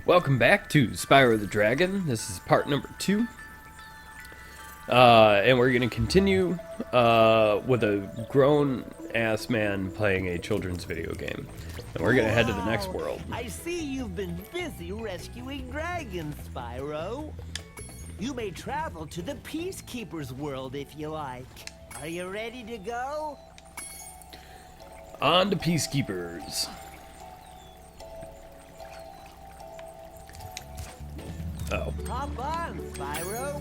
Welcome back to Spyro the Dragon. This is part number 2. And we're going to continue with a grown-ass man playing a children's video game. And we're going to head to the next world. I see you've been busy rescuing dragons, Spyro. You may travel to the Peacekeepers world if you like. Are you ready to go? On to Peacekeepers. Oh. Hop on, Spyro.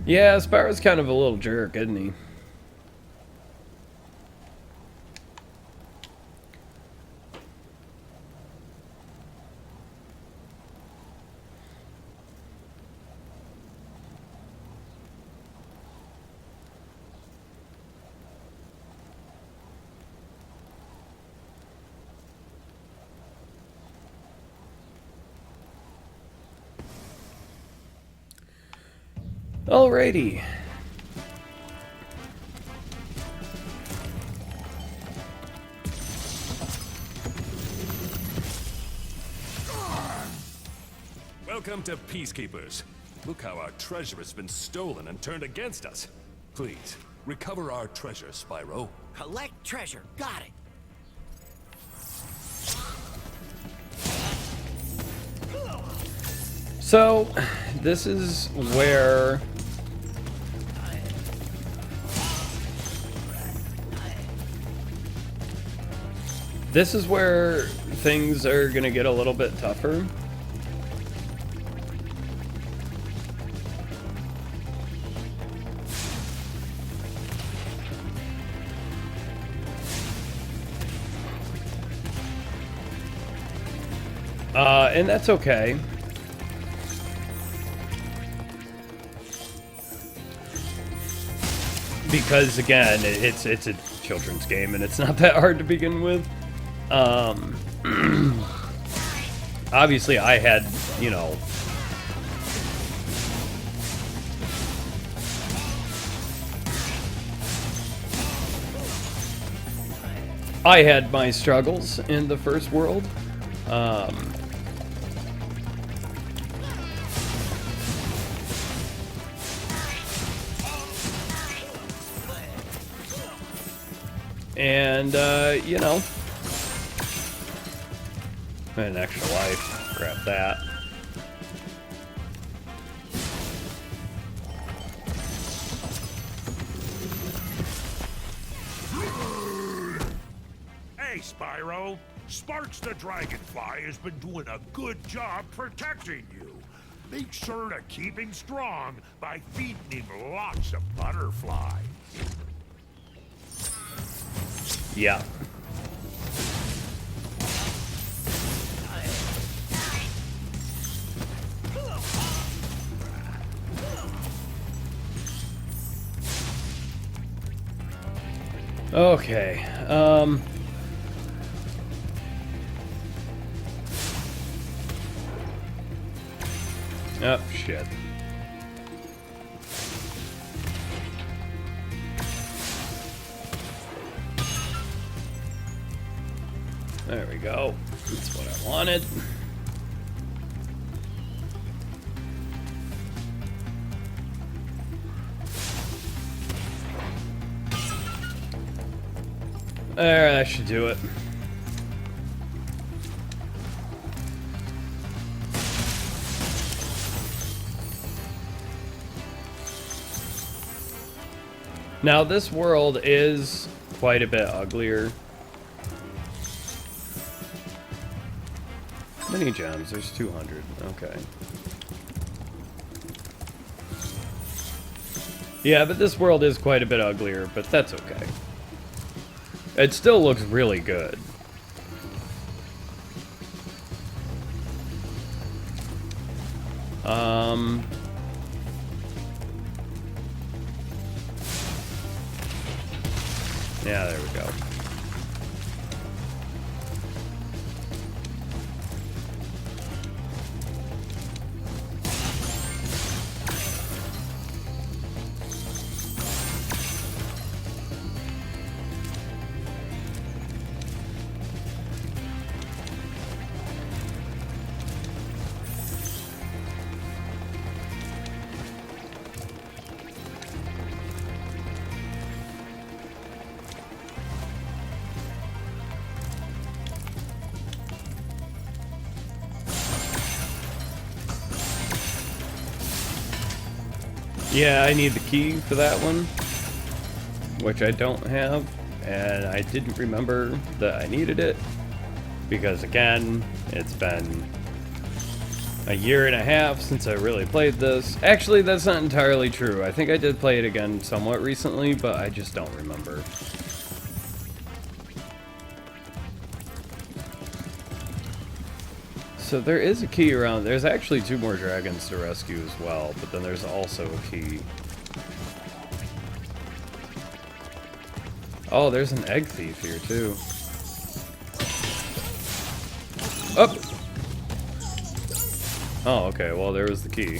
Yeah, Spyro's kind of a little jerk, isn't he? Alrighty. Welcome to Peacekeepers. Look how our treasure has been stolen and turned against us. Please, recover our treasure, Spyro. Collect treasure. Got it. So, this is where things are gonna get a little bit tougher. And that's okay. Because again, it's a children's game and it's not that hard to begin with. Obviously I had, you know, I had my struggles in the first world. And, you know, an extra life. Grab that. Hey, Spyro. Sparks the Dragonfly has been doing a good job protecting you. Make sure to keep him strong by feeding him lots of butterflies. Yeah. Okay. Oh, shit. There we go. That's what I wanted. There, that should do it. Now, this world is quite a bit uglier. How many gems? There's 200. Okay. Yeah, but this world is quite a bit uglier, but that's okay. It still looks really good. Yeah, there we go. Yeah, I need the key for that one, which I don't have, and I didn't remember that I needed it, because again, it's been a year and a half since I really played this. Actually, that's not entirely true. I think I did play it again somewhat recently, but I just don't remember. So there is a key around. There's actually 2 more dragons to rescue as well, but then there's also a key. Oh, there's an egg thief here too. Up! Oh, okay, well there was the key.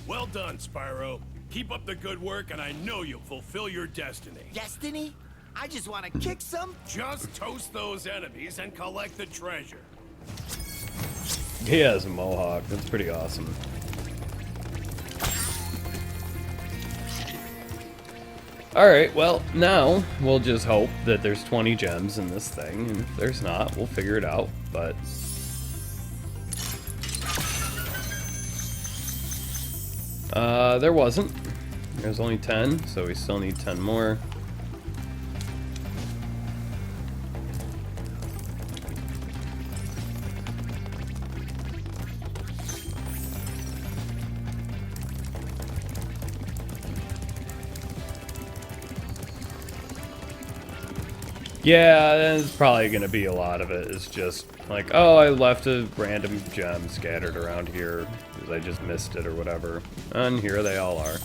Well done, Spyro. Keep up the good work, and I know you'll fulfill your destiny. Destiny? I just want to kick some. Just toast those enemies and collect the treasure. He has a mohawk, that's pretty awesome. Alright, well, now we'll just hope that there's 20 gems in this thing, and if there's not, we'll figure it out, but... there wasn't. There's only 10, so we still need 10 more. Yeah, it's probably gonna be a lot of it. It's just like, oh, I left a random gem scattered around here because I just missed it or whatever. And here they all are.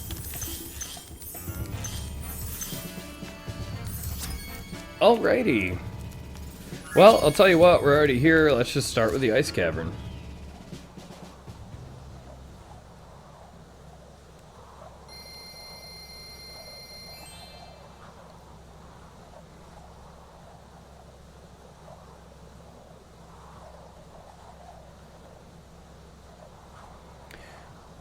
Alrighty. Well, I'll tell you what, we're already here. Let's just start with the ice cavern.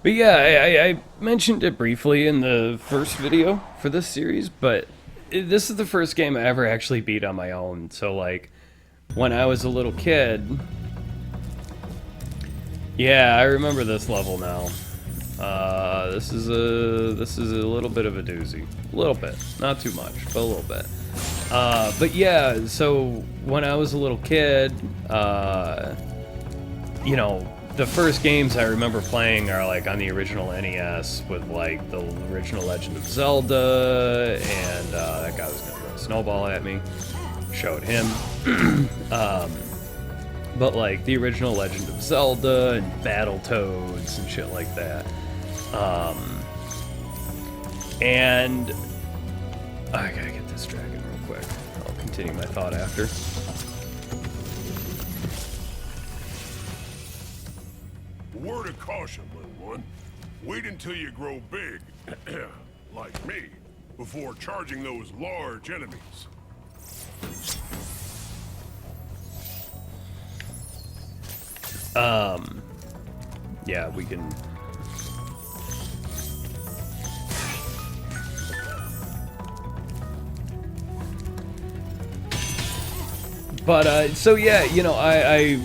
But yeah, I mentioned it briefly in the first video for this series, but this is the first game I ever actually beat on my own. So like, when I was a little kid, yeah, I remember this level now. This is a little bit of a doozy, a little bit, not too much, but a little bit. But yeah, so when I was a little kid, you know, the first games I remember playing are like on the original NES with like the original Legend of Zelda, and that guy was gonna throw a snowball at me. Showed him. But like the original Legend of Zelda and Battletoads and shit like that. And I gotta get this dragon real quick. I'll continue my thought after. Word of caution, little one. Wait until you grow big, like me, before charging those large enemies. Yeah, we can... But, so yeah, you know, I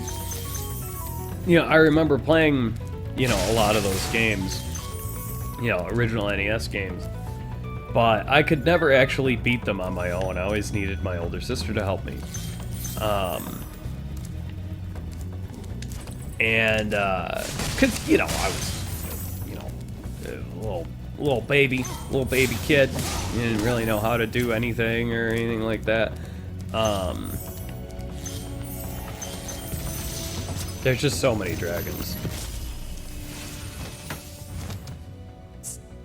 remember playing, you know, a lot of those games, you know, original NES games, but I could never actually beat them on my own. I always needed my older sister to help me. Cause, you know, I was, you know, a little baby kid. You didn't really know how to do anything or anything like that. There's just so many dragons.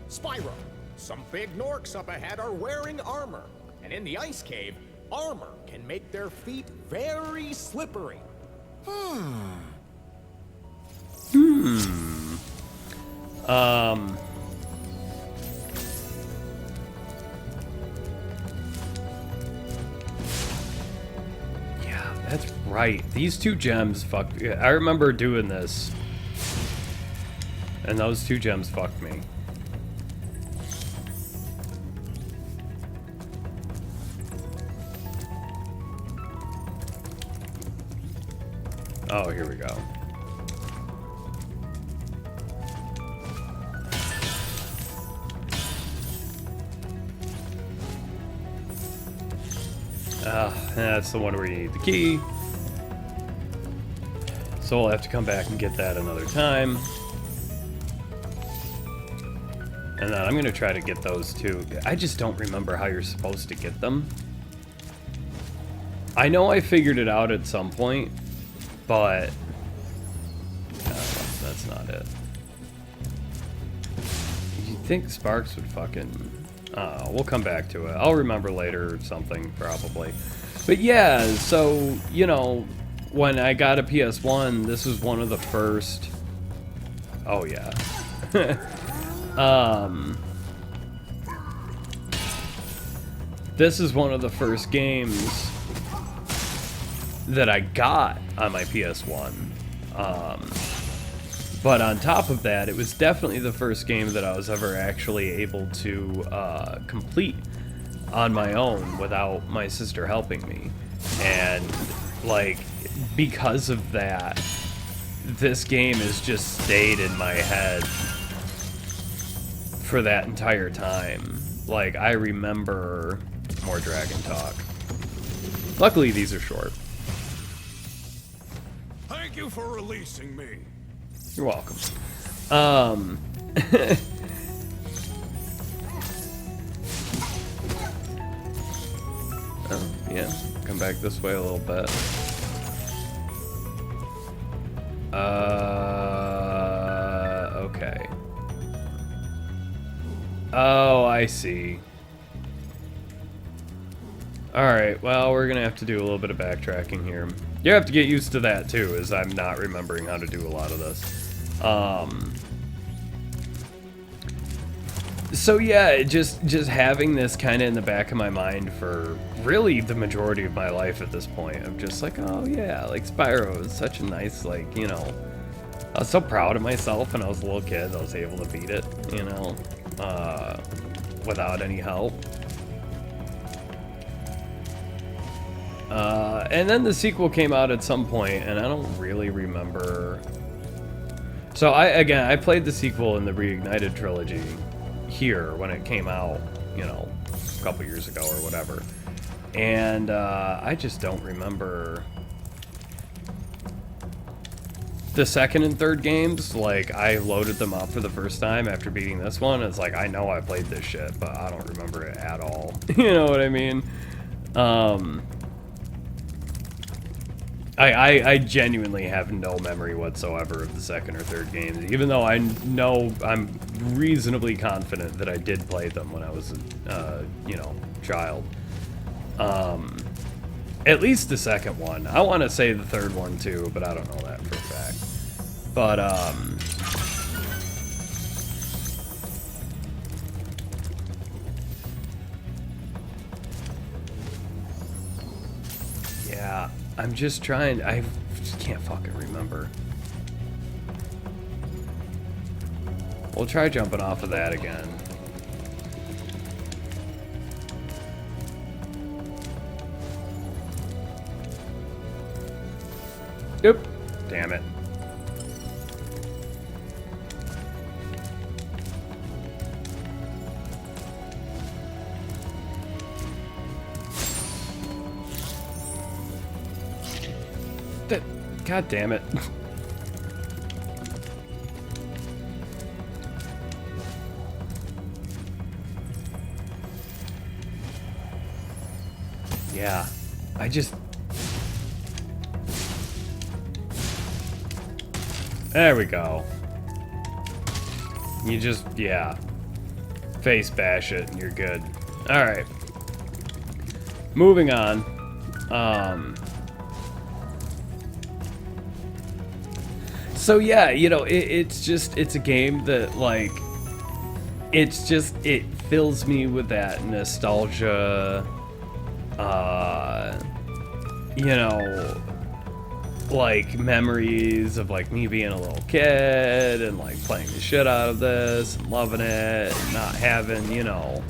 Spyro, some big Norks up ahead are wearing armor. And in the ice cave, armor can make their feet very slippery. Yeah, that's right. These 2 gems fucked. I remember doing this, and those 2 gems fucked me. Oh, here we go. That's the one where you need the key. So we'll have to come back and get that another time. And then I'm going to try to get those too. I just don't remember how you're supposed to get them. I know I figured it out at some point, but that's not it. You'd think Sparks would fucking... we'll come back to it. I'll remember later or something, probably. But yeah, so, you know, when I got a PS1, this was one of the first... Oh, yeah. This is one of the first games that I got on my PS1. But on top of that, it was definitely the first game that I was ever actually able to complete on my own without my sister helping me. And, like, because of that, this game has just stayed in my head for that entire time. Like, I remember more Dragon Talk. Luckily, these are short. Thank you for releasing me. You're welcome. Oh, yeah. Come back this way a little bit. Okay. Oh, I see. Alright, well, we're gonna have to do a little bit of backtracking here. You have to get used to that, too, as I'm not remembering how to do a lot of this. So yeah, just having this kind of in the back of my mind for really the majority of my life at this point. I'm just like, oh yeah, like Spyro is such a nice, like, you know, I was so proud of myself when I was a little kid. I was able to beat it, you know, without any help. And then the sequel came out at some point, and I don't really remember. So I played the sequel in the Reignited Trilogy here when it came out, you know, a couple years ago or whatever. And I just don't remember the second and third games. Like, I loaded them up for the first time after beating this one. It's like, I know I played this shit, but I don't remember it at all. You know what I mean? I genuinely have no memory whatsoever of the second or third games, even though I know I'm reasonably confident that I did play them when I was a, you know, child. At least the second one. I want to say the third one too, but I don't know that for a fact. But, yeah. I'm just trying, I just can't fucking remember. We'll try jumping off of that again. Oop. Damn it. God damn it. Yeah, I just... There we go. You just, yeah. Face bash it and you're good. Alright. Moving on. So yeah, you know, it's a game that, like, it fills me with that nostalgia, you know, like, memories of, like, me being a little kid and, like, playing the shit out of this and loving it and not having, you know,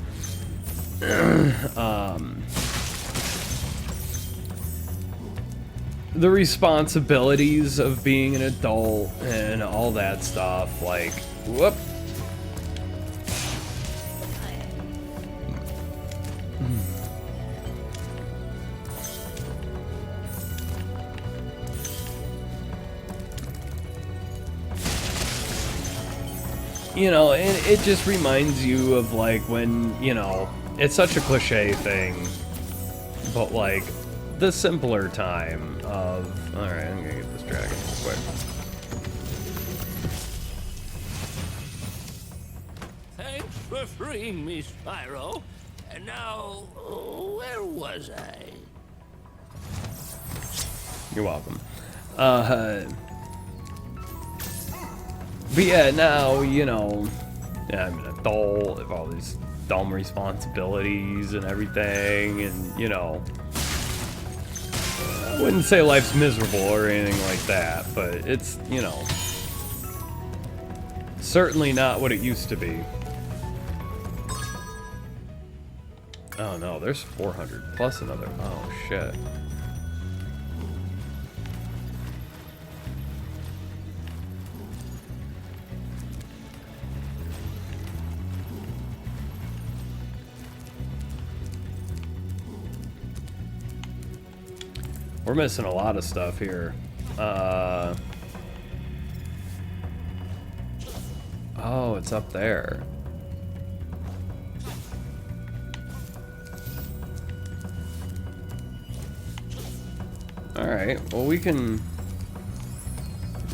the responsibilities of being an adult and all that stuff, like, whoop. You know, and it just reminds you of, like, when, you know, it's such a cliche thing, but, like, the simpler time of, alright, I'm gonna get this dragon real quick. Thanks for freeing me, Spyro. And now, where was I? You're welcome. But yeah, now, you know, I'm an adult, I have all these dumb responsibilities and everything, and, you know, I wouldn't say life's miserable or anything like that, but it's, you know, certainly not what it used to be. Oh no, there's 400 plus another, oh shit. We're missing a lot of stuff here. Oh, it's up there. Alright, well we can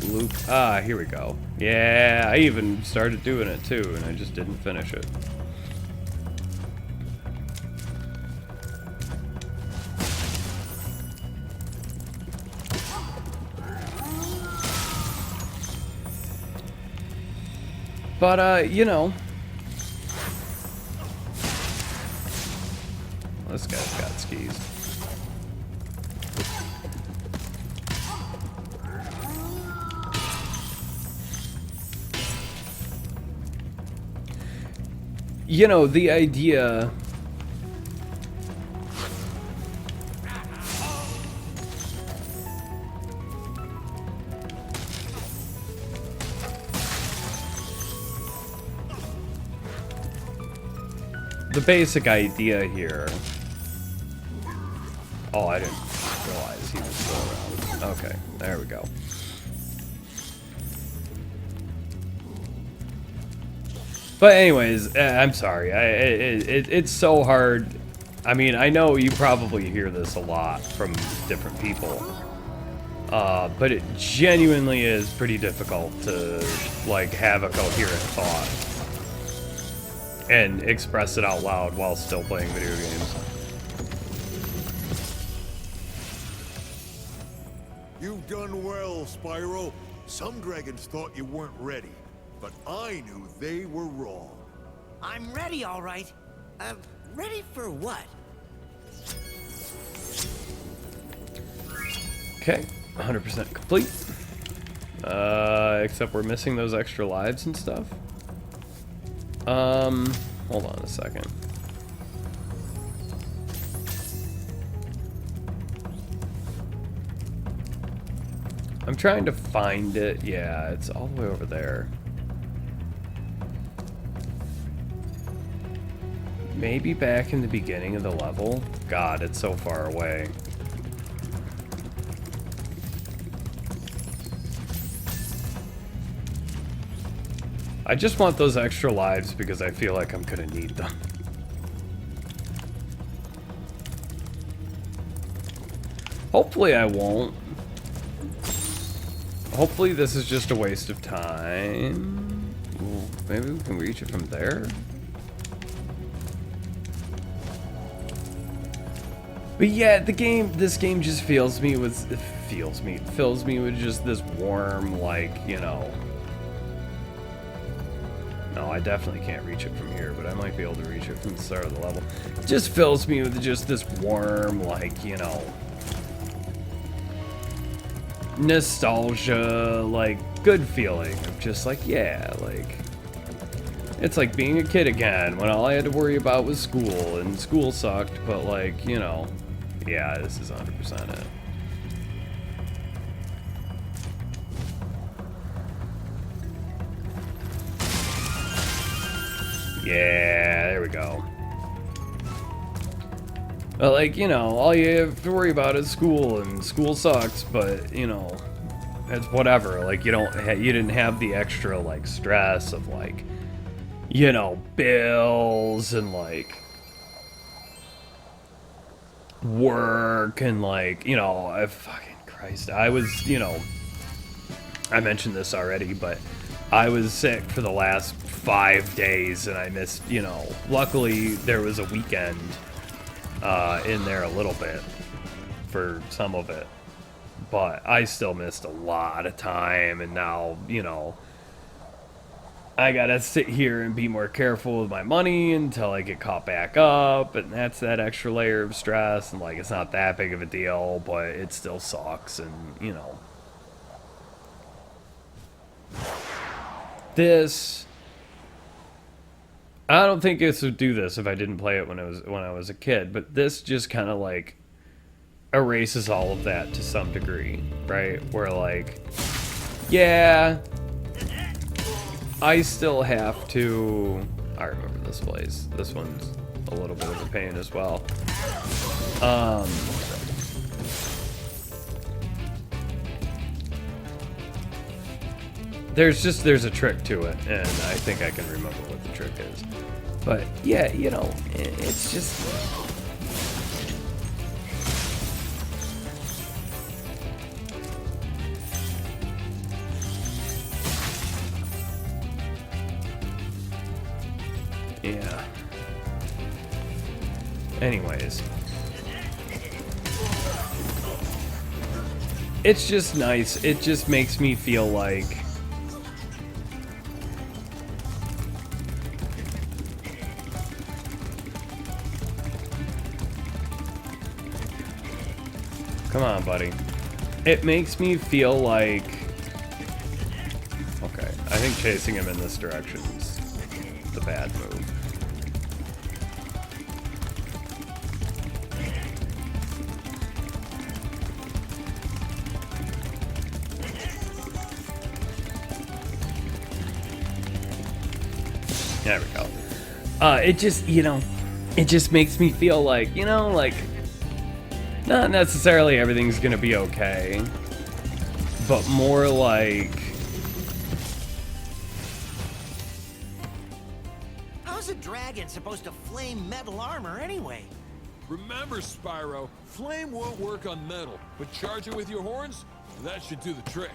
loop. Ah, here we go. Yeah, I even started doing it too, and I just didn't finish it. But, you know, this guy's got skis. You know, the idea... The basic idea here... Oh, I didn't realize he was still around. Okay, there we go. But anyways, I'm sorry. It's so hard. I mean, I know you probably hear this a lot from different people. But it genuinely is pretty difficult to, like, have a coherent thought and express it out loud while still playing video games. You've done well, Spyro. Some dragons thought you weren't ready, but I knew they were wrong. I'm ready, all right. Ready for what? Okay, 100% complete. Except we're missing those extra lives and stuff. Hold on a second. I'm trying to find it. Yeah, it's all the way over there. Maybe back in the beginning of the level? God, it's so far away. I just want those extra lives because I feel like I'm gonna need them. Hopefully I won't. Hopefully this is just a waste of time. Ooh, maybe we can reach it from there? But yeah, this game just fills me with just this warm, like, you know. No, I definitely can't reach it from here, but I might be able to reach it from the start of the level. It just fills me with just this warm, like, you know, nostalgia, like, good feeling of just like, yeah, like, it's like being a kid again when all I had to worry about was school, and school sucked, but, like, you know, yeah, this is 100% it. Yeah, there we go. But, like, you know, all you have to worry about is school, and school sucks, but, you know, it's whatever. Like, you didn't have the extra, like, stress of, like, you know, bills and, like, work and, like, you know, fucking Christ. I was, you know, I mentioned this already, but I was sick for the last 5 days, and I missed, you know, luckily there was a weekend in there a little bit for some of it, but I still missed a lot of time, and now, you know, I gotta sit here and be more careful with my money until I get caught back up, and that's that extra layer of stress, and, like, it's not that big of a deal, but it still sucks, and, you know. This, I don't think this would do this if I didn't play it when I was a kid, but this just kind of, like, erases all of that to some degree, right? Where, like, yeah, I still have to, I remember this place. This one's a little bit of a pain as well. There's a trick to it, and I think I can remember what the trick is. But yeah, you know, it's just, yeah. Anyways, it's just nice. It just makes me feel like, come on, buddy. It makes me feel like, okay, I think chasing him in this direction is the bad move. There we go. It just, you know, it just makes me feel like, you know, like, not necessarily everything's gonna be okay, but more like, How's a dragon supposed to flame metal armor anyway? Remember, Spyro, flame won't work on metal, but charge it with your horns, that should do the trick.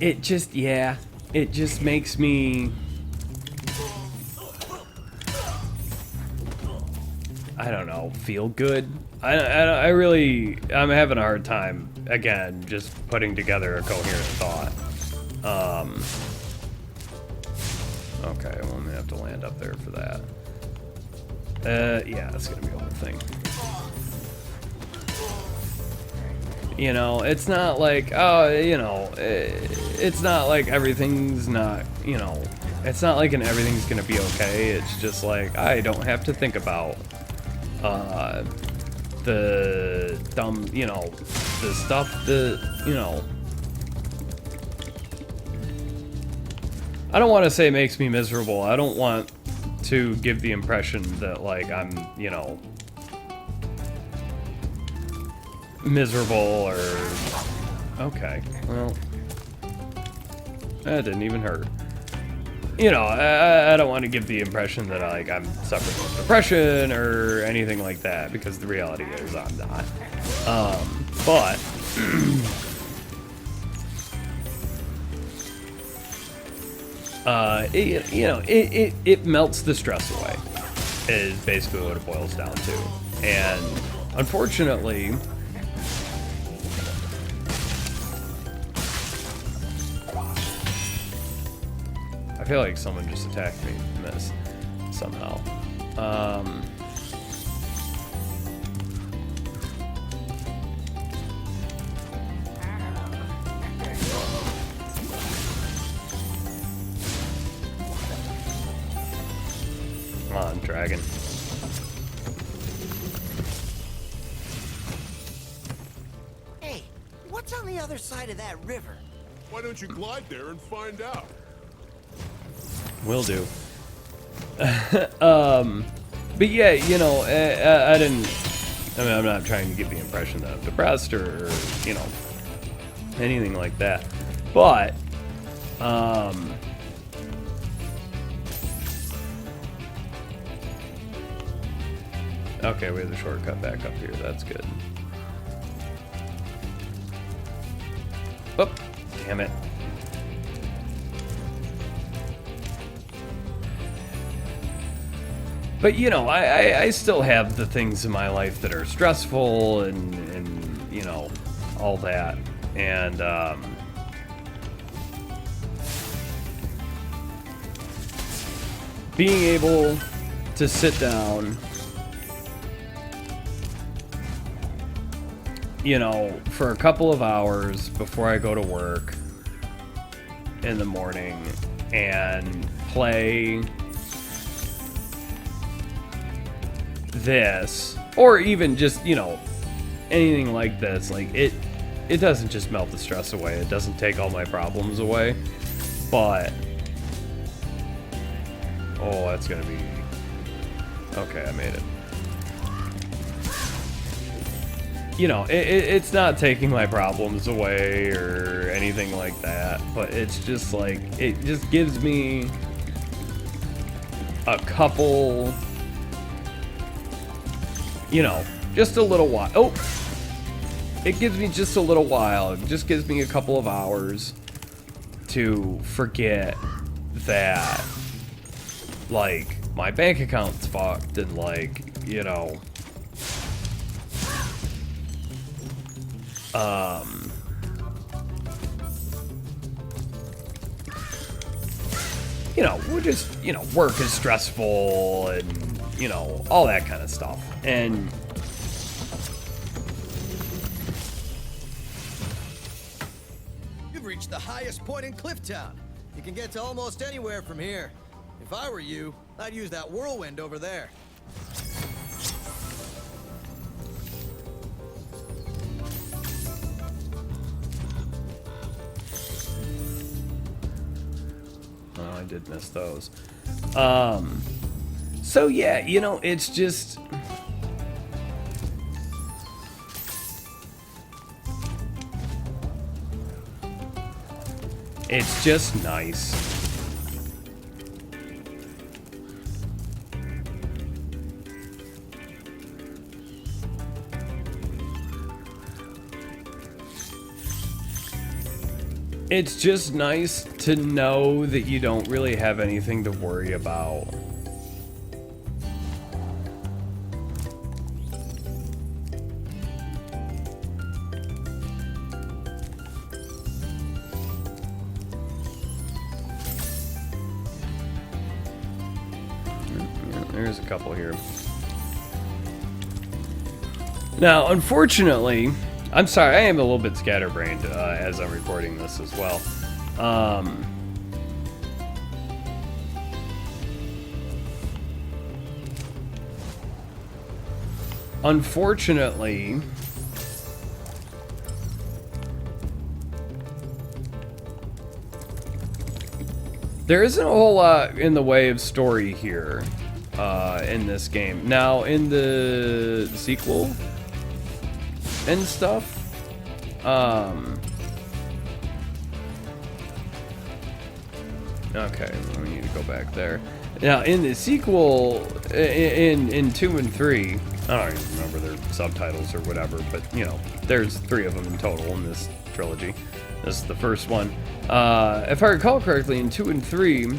it just, yeah, it just makes me, I don't know, feel good. I really, I'm having a hard time, again, just putting together a coherent thought. Okay, well, I'm gonna have to land up there for that. Yeah, that's gonna be a whole thing. You know, it's not like, oh, you know, it's not like everything's not, you know, it's not like everything's gonna be okay. It's just like, I don't have to think about the dumb, you know, the stuff that, you know, I don't want to say makes me miserable. I don't want to give the impression that, like, I'm, you know, miserable or, okay, well, that didn't even hurt. You know, I don't want to give the impression that, like, I'm suffering from depression or anything like that, because the reality is I'm not. But it melts the stress away, is basically what it boils down to. And unfortunately, I feel like someone just attacked me and missed somehow. Come on, dragon. Hey, what's on the other side of that river? Why don't you glide there and find out? Will do. But yeah, you know, I didn't. I mean, I'm not trying to give the impression that I'm depressed or you know, anything like that. But, okay, we have the shortcut back up here. That's good. Oh, damn it. But you know, I still have the things in my life that are stressful and you know, all that. And being able to sit down, you know, for a couple of hours before I go to work in the morning and play this, or even just, you know, anything like this, like it doesn't just melt the stress away, it doesn't take all my problems away, but oh, that's gonna be okay. I made it. You know, it's not taking my problems away or anything like that, but it's just like, it just gives me a couple, you know, just a little while. Oh, it gives me just a little while. It just gives me a couple of hours to forget that, like, my bank account's fucked and, like, you know, you know, we're just, you know, work is stressful and, you know, all that kind of stuff. And you've reached the highest point in Clifftown. You can get to almost anywhere from here. If I were you, I'd use that whirlwind over there. oh, I did miss those. So yeah, you know, it's just, it's just nice. It's just nice to know that you don't really have anything to worry about. There's a couple here. Now, unfortunately, I'm sorry, I am a little bit scatterbrained as I'm recording this as well. Unfortunately, there isn't a whole lot in the way of story here in this game. Now, in the sequel and stuff, okay, we need to go back there. Now, in the sequel, in 2 and 3, I don't even remember their subtitles or whatever, but, you know, there's 3 of them in total in this trilogy. This is the first one. If I recall correctly, in 2 and 3,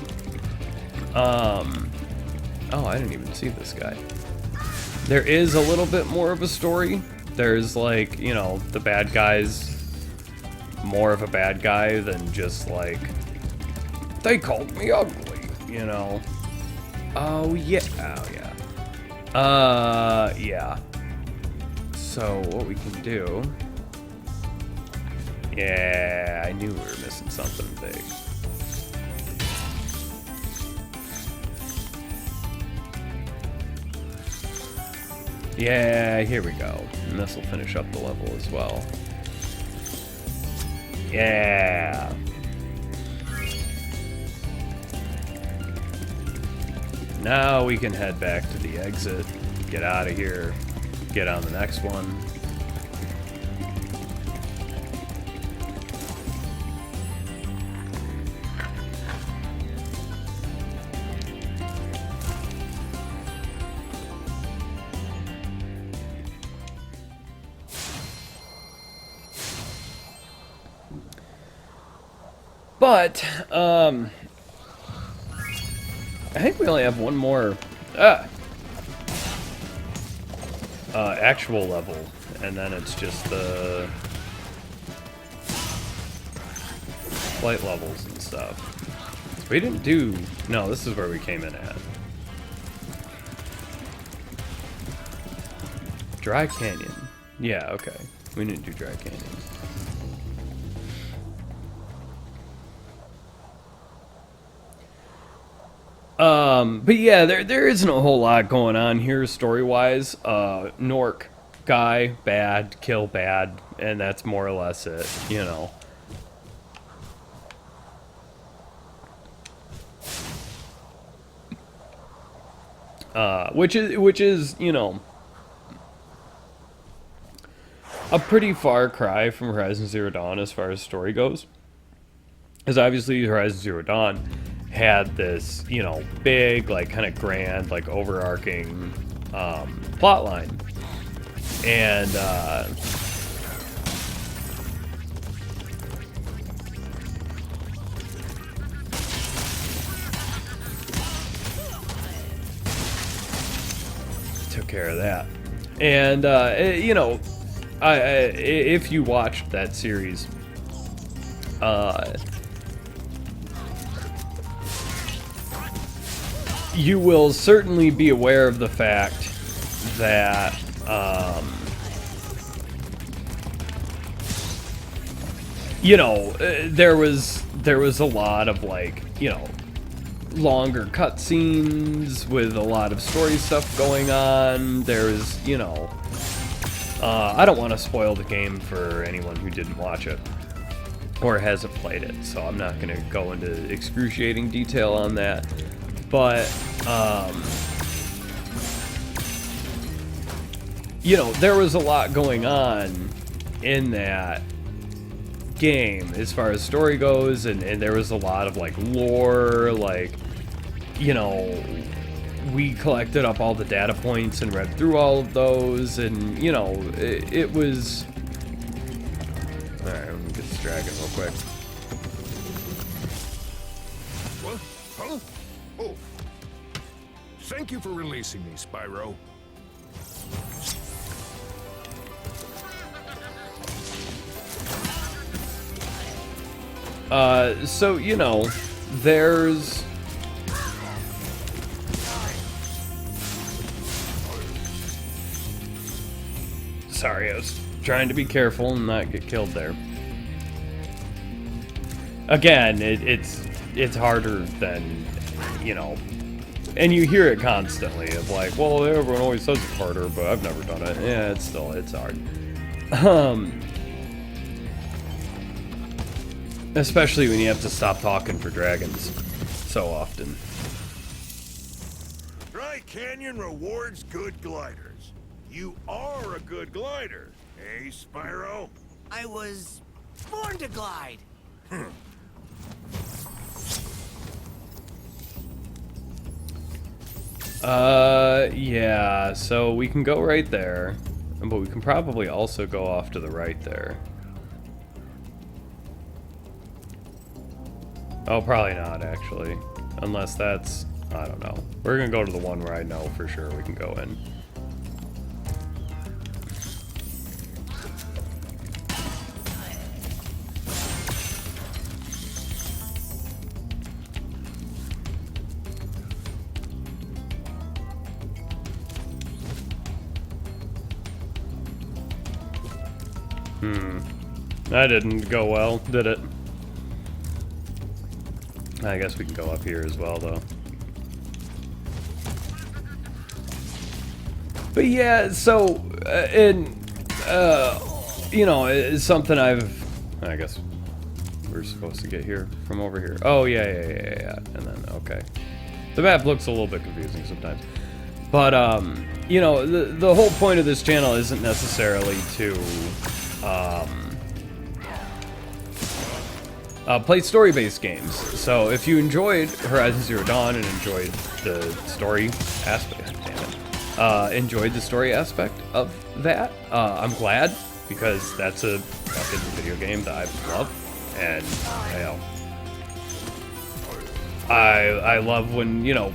oh, I didn't even see this guy. There is a little bit more of a story. There's, like, you know, the bad guy's more of a bad guy than just, like, they called me ugly, you know. Oh, yeah. Oh, yeah. Yeah. So, what we can do... Yeah, I knew we were missing something big. Yeah, here we go. And this will finish up the level as well. Yeah. Now we can head back to the exit, get out of here, get on the next one. But, I think we only have one more actual level, and then it's just the flight levels and stuff. We didn't do... No, this is where we came in at. Dry Canyon. Yeah, okay. We didn't do Dry Canyon. But yeah, there isn't a whole lot going on here story-wise. Nork, guy, bad, kill bad, and that's more or less it, you know. Which is, you know, a pretty far cry from Horizon Zero Dawn as far as story goes. Because obviously Horizon Zero Dawn had this, you know, big, like, kind of grand, like, overarching plot line. And took care of that. And you know, if you watched that series, you will certainly be aware of the fact that you know, there was a lot of, like, you know, longer cutscenes with a lot of story stuff going on. There's, you know, I don't want to spoil the game for anyone who didn't watch it or hasn't played it, so I'm not going to go into excruciating detail on that. But, you know, there was a lot going on in that game as far as story goes, and there was a lot of, like, lore, like, you know, we collected up all the data points and read through all of those, and, you know, it was... Alright, let me get this dragon real quick. What? Huh? Oh. Thank you for releasing me, Spyro. So, you know, there's... Sorry, I was trying to be careful and not get killed there. Again, it's harder than, you know, and you hear it constantly of like, well, everyone always says it's harder, but I've never done it. Yeah, it's hard. Especially when you have to stop talking for dragons so often. Dry Canyon rewards good gliders. You are a good glider, eh, Spyro? I was born to glide. Yeah, so we can go right there, but we can probably also go off to the right there. Oh, probably not, actually. Unless that's... I don't know. We're gonna go to the one where I know for sure we can go in. That didn't go well, did it? I guess we can go up here as well, though. But yeah, so, you know, it's something I guess we're supposed to get here from over here. Oh, yeah. And then, okay. The map looks a little bit confusing sometimes. But, you know, the whole point of this channel isn't necessarily to, play story-based games. So if you enjoyed Horizon Zero Dawn and enjoyed the story aspect, enjoyed the story aspect of that, I'm glad, because that's a fucking video game that I love, and you know, I love when, you know,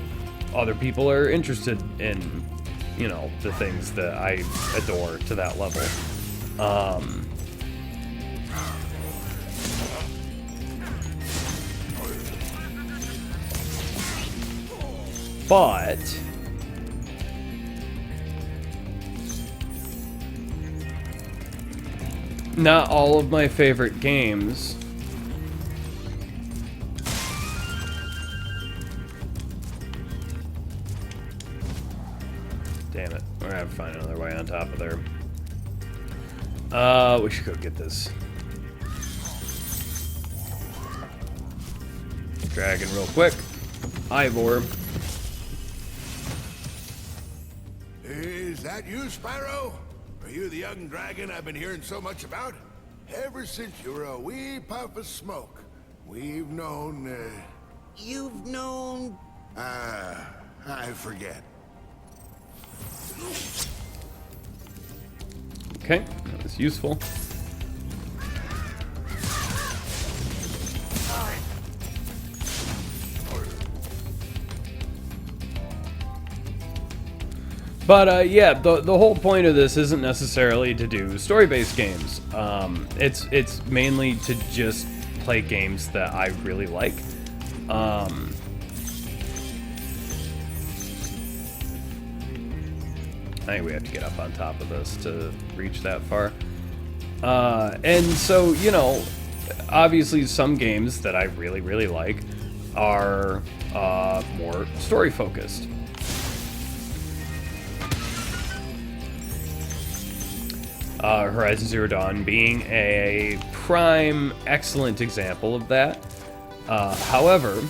other people are interested in, you know, the things that I adore to that level. But not all of my favorite games damn it, we're gonna have to find another way on top of there. We should go get this dragon real quick. Ivor. Is that you, Spyro? Are you the young dragon I've been hearing so much about? Ever since you were a wee puff of smoke, we've known, You've known... I forget. Okay, that was useful. But yeah, the whole point of this isn't necessarily to do story-based games. It's mainly to just play games that I really like. I think we have to get up on top of this to reach that far. And so, you know, obviously some games that I really like are more story-focused. Horizon Zero Dawn being a prime, excellent example of that. However,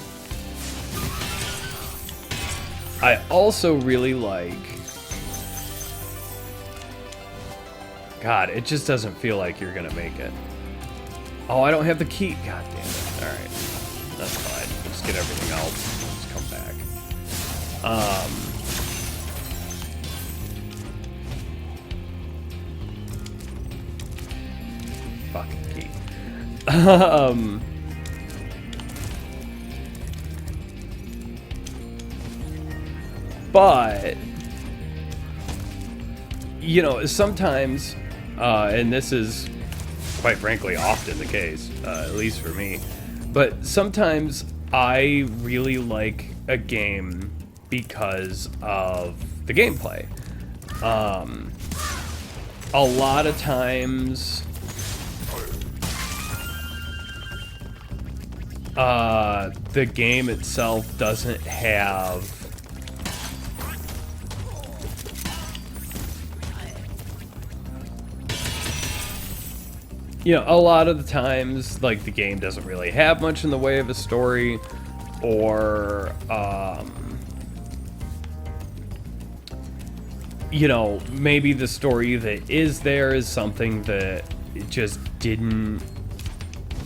I also really like... God, it just doesn't feel like you're gonna make it. Oh, I don't have the key. God damn it. Alright. That's fine. Just get everything else. Just come back. Fucking key. But, you know, sometimes, and this is quite frankly often the case, at least for me, but sometimes I really like a game because of the gameplay. A lot of times, the game itself doesn't have a lot of the times, like, the game doesn't really have much in the way of a story, or, you know, maybe the story that is there is something that just didn't,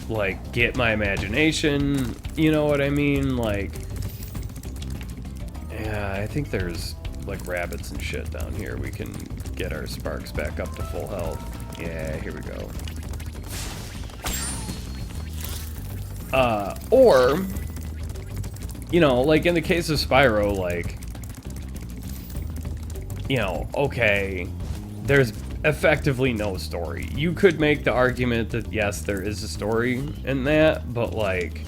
like, get my imagination, you know what I mean? Like, yeah, I think there's, like, rabbits and shit down here. We can get our sparks back up to full health. Yeah, here we go. Or, you know, like in the case of Spyro, like, you know, okay, there's effectively no story. You could make the argument that, yes, there is a story in that, but, like,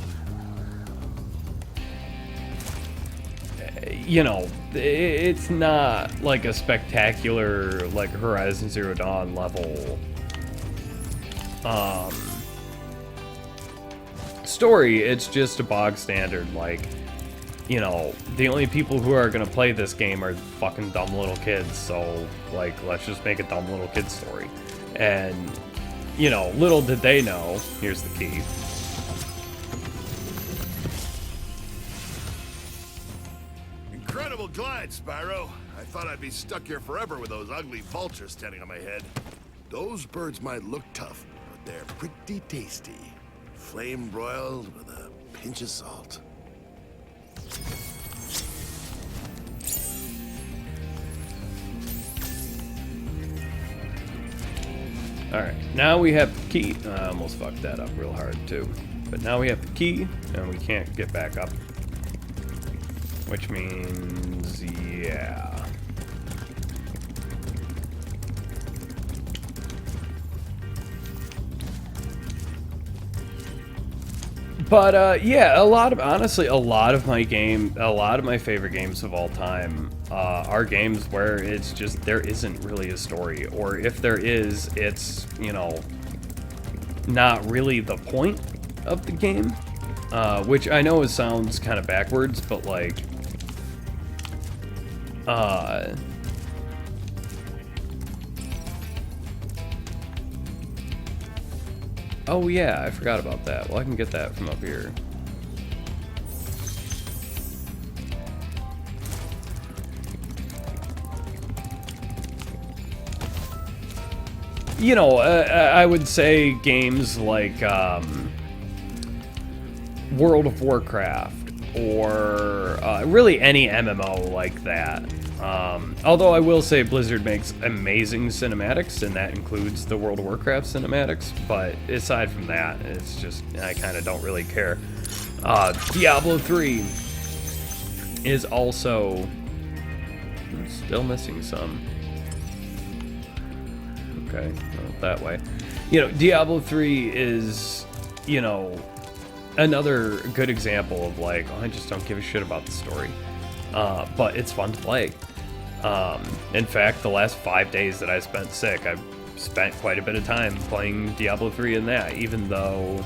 you know, it's not like a spectacular, like, Horizon Zero Dawn level, story. It's just a bog standard, like, you know, the only people who are gonna play this game are fucking dumb little kids, so, like, let's just make a dumb little kid story. And, you know, little did they know, here's the key, Spyro. I thought I'd be stuck here forever with those ugly vultures standing on my head. Those birds might look tough, but they're pretty tasty. Flame broiled with a pinch of salt. Alright, now we have the key. I almost fucked that up real hard too. But now we have the key, and we can't get back up. Which means, yeah. But yeah, honestly, a lot of my favorite games of all time are games where it's just, there isn't really a story, or if there is, it's, you know, not really the point of the game, which I know sounds kind of backwards, but like, oh yeah, I forgot about that. Well, I can get that from up here. You know, I would say games like World of Warcraft, or really any MMO like that. Although I will say Blizzard makes amazing cinematics, and that includes the World of Warcraft cinematics, but aside from that, it's just, I kind of don't really care. Diablo 3 is also... I'm still missing some. Okay, well, that way. You know, Diablo 3 is, you know, another good example of like, oh, I just don't give a shit about the story. But it's fun to play. In fact, the last 5 days that I spent sick, I've spent quite a bit of time playing Diablo 3 in that, even though...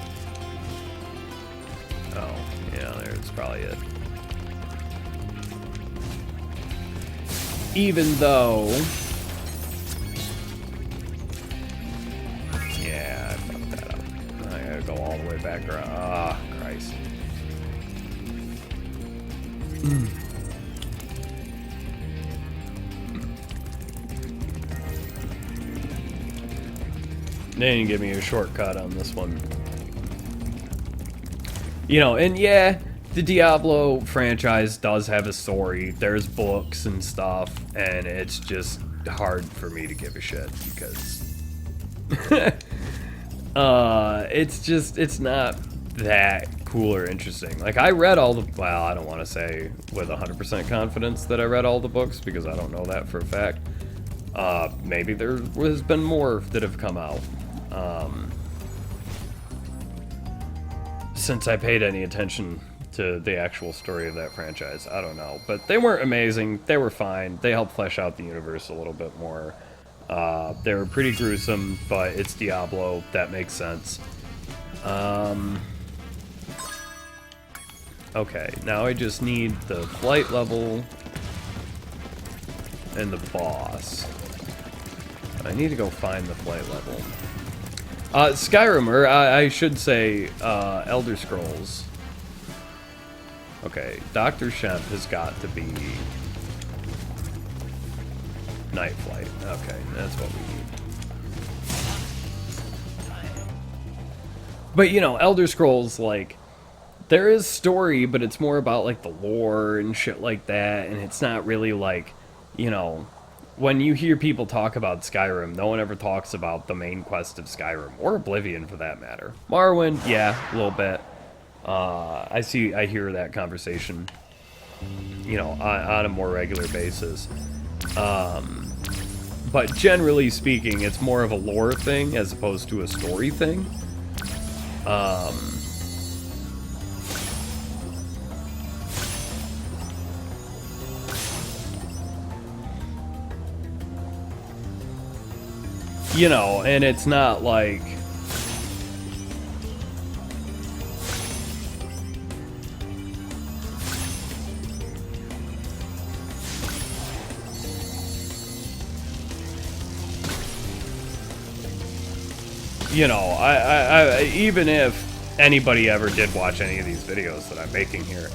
Oh, yeah, there's probably it. Even though... Yeah, I fucked that up. I gotta go all the way back around. Ah, Christ. They didn't give me a shortcut on this one. You know, and yeah, the Diablo franchise does have a story. There's books and stuff, and it's just hard for me to give a shit because it's not that cool or interesting. Like, I read all the, well, I don't want to say with 100% confidence that I read all the books because I don't know that for a fact. Maybe there has been more that have come out since I paid any attention to the actual story of that franchise. I don't know, but they weren't amazing. They were fine. They helped flesh out the universe a little bit more. They were pretty gruesome, but it's Diablo. That makes sense. Okay, now I just need the flight level and the boss. I need to go find the flight level. Skyrim, or I should say, Elder Scrolls. Okay, Dr. Shemp has got to be Night Flight. Okay, that's what we need. But, you know, Elder Scrolls, like, there is story, but it's more about, like, the lore and shit like that, and it's not really, like, you know... When you hear people talk about Skyrim, no one ever talks about the main quest of Skyrim, or Oblivion for that matter. Morrowind, yeah, a little bit. I hear that conversation, you know, on a more regular basis. But generally speaking, it's more of a lore thing as opposed to a story thing. You know, and it's not like... You know, I even if anybody ever did watch any of these videos that I'm making here,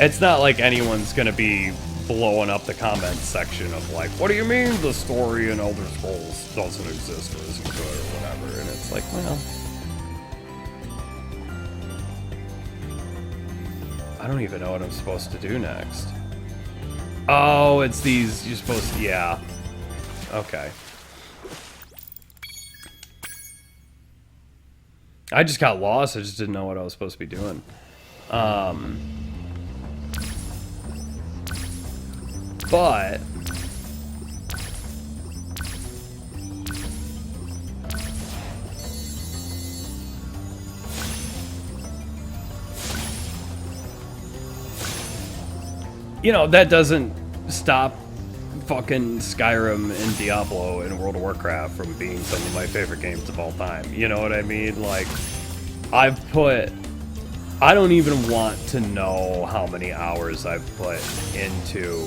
it's not like anyone's gonna be blowing up the comments section of like, what do you mean the story in Elder Scrolls doesn't exist or isn't good or whatever? And it's like, well, I don't even know what I'm supposed to do next. Oh, it's these, you're supposed to, yeah. Okay. I just got lost, I just didn't know what I was supposed to be doing. But you know, that doesn't stop fucking Skyrim and Diablo and World of Warcraft from being some of my favorite games of all time. You know what I mean? Like, I don't even want to know how many hours I've put into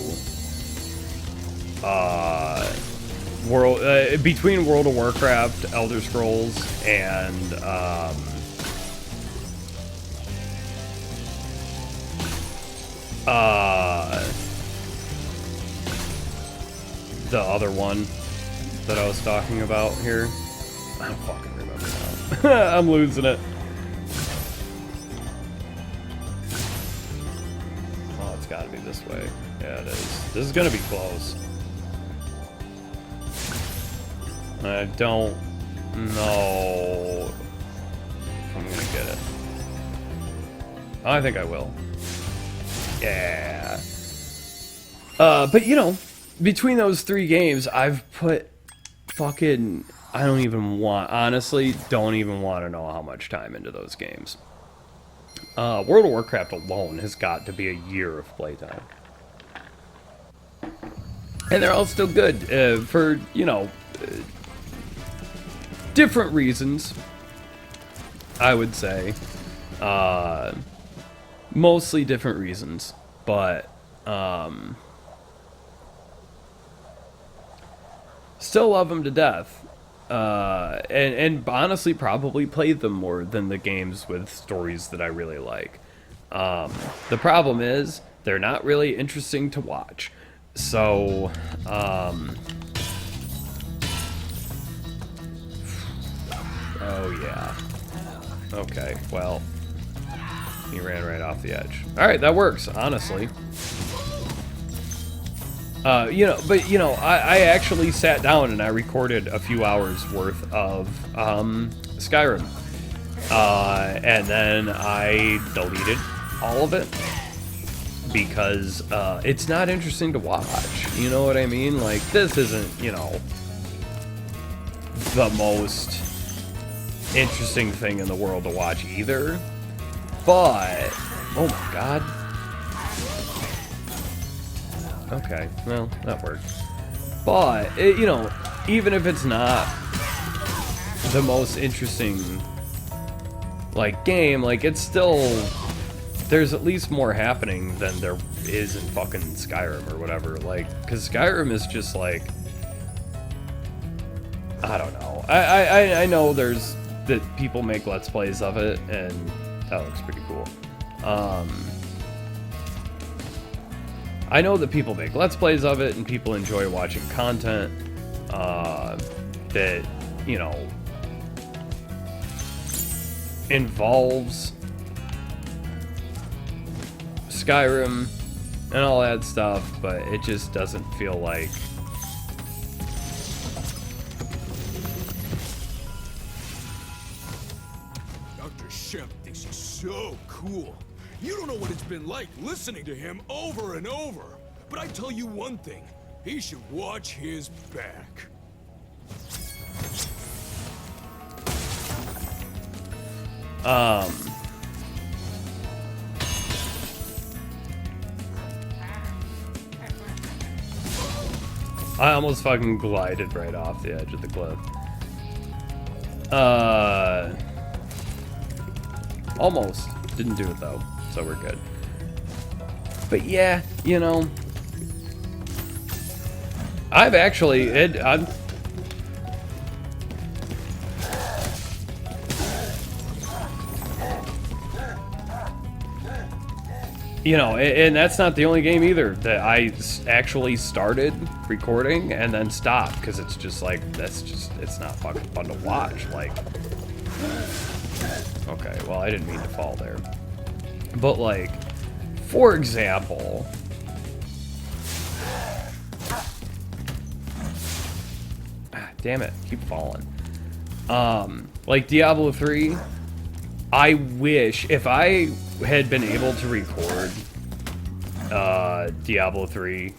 between World of Warcraft, Elder Scrolls, and the other one that I was talking about here. I don't fucking remember now. I'm losing it. Oh, it's gotta be this way. Yeah, it is. This is gonna be close. I don't know if I'm gonna get it. I think I will. Yeah. But you know, between those 3 games, I've put fucking, I don't even want, honestly, don't even want to know how much time into those games. World of Warcraft alone has got to be a year of playtime. And they're all still good, for, you know, different reasons, I would say. Mostly different reasons, but, still love them to death. And honestly probably played them more than the games with stories that I really like. The problem is, they're not really interesting to watch. So, oh yeah. Okay, well, he ran right off the edge. Alright, that works, honestly. You know, but you know, I actually sat down and I recorded a few hours worth of Skyrim, and then I deleted all of it because it's not interesting to watch. You know what I mean? Like, this isn't, you know, the most interesting thing in the world to watch either. But oh my god. Okay, well, that worked. But, you know, even if it's not the most interesting, like, game, like, it's still, there's at least more happening than there is in fucking Skyrim or whatever. Like, because Skyrim is just, like, I don't know. I know there's, that people make Let's Plays of it, and that looks pretty cool. I know that people make Let's Plays of it, and people enjoy watching content that, you know, involves Skyrim and all that stuff, but it just doesn't feel like Dr. Shemp thinks he's so cool. You don't know what it's been like listening to him over and over. But I tell you one thing, he should watch his back. I almost fucking glided right off the edge of the cliff. Almost. Didn't do it though, so we're good. But yeah, you know, I've actually, I'm you know, and that's not the only game either that I actually started recording and then stopped because it's just like, it's not fucking fun to watch. Like, okay, well, I didn't mean to fall there. But like, for example, damn it, keep falling. Like Diablo 3, I wish if I had been able to record Diablo 3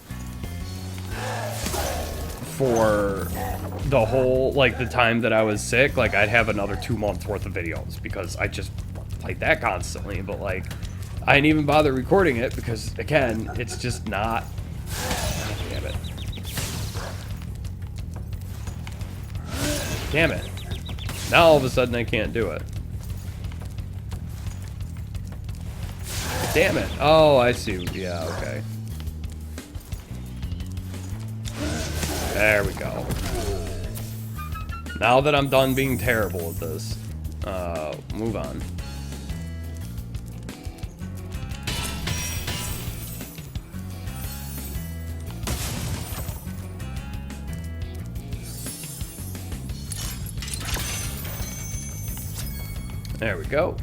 for the whole, like, the time that I was sick, like, I'd have another 2 months worth of videos because I just played that constantly. But like, I didn't even bother recording it because, again, it's just not. Damn it. Damn it. Now all of a sudden I can't do it. Damn it. Oh, I see. Yeah, okay. There we go. Now that I'm done being terrible at this, move on. There we go.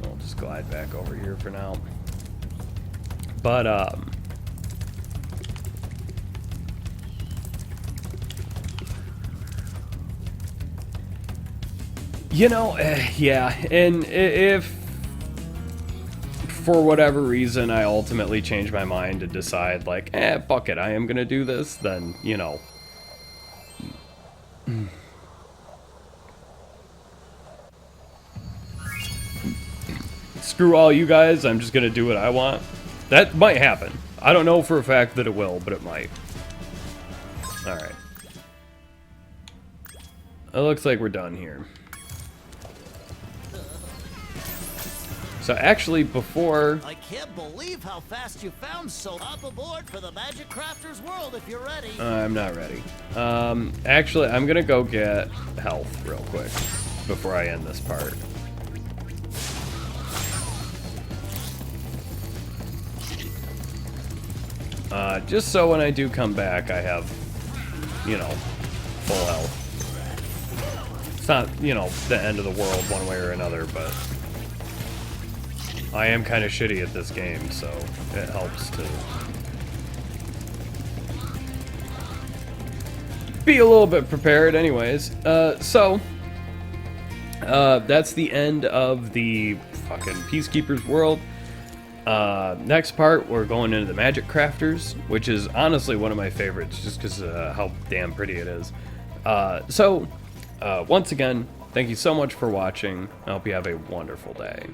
I'll just glide back over here for now. But, you know, yeah, and if for whatever reason I ultimately change my mind and decide, like, fuck it, I am gonna do this, then, you know. Screw all you guys, I'm just gonna do what I want. That might happen. I don't know for a fact that it will, but it might. Alright. It looks like we're done here. So actually, before... I can't believe how fast you found so up aboard for the Magic Crafter's world if you're ready. I'm not ready. Actually, I'm gonna go get health real quick before I end this part. Just so when I do come back, I have, you know, full health. It's not, you know, the end of the world one way or another, but I am kind of shitty at this game, so it helps to be a little bit prepared anyways. So that's the end of the fucking Peacekeepers world. Next part, we're going into the Magic Crafters, which is honestly one of my favorites, just because how damn pretty it is. So, once again, thank you so much for watching. I hope you have a wonderful day.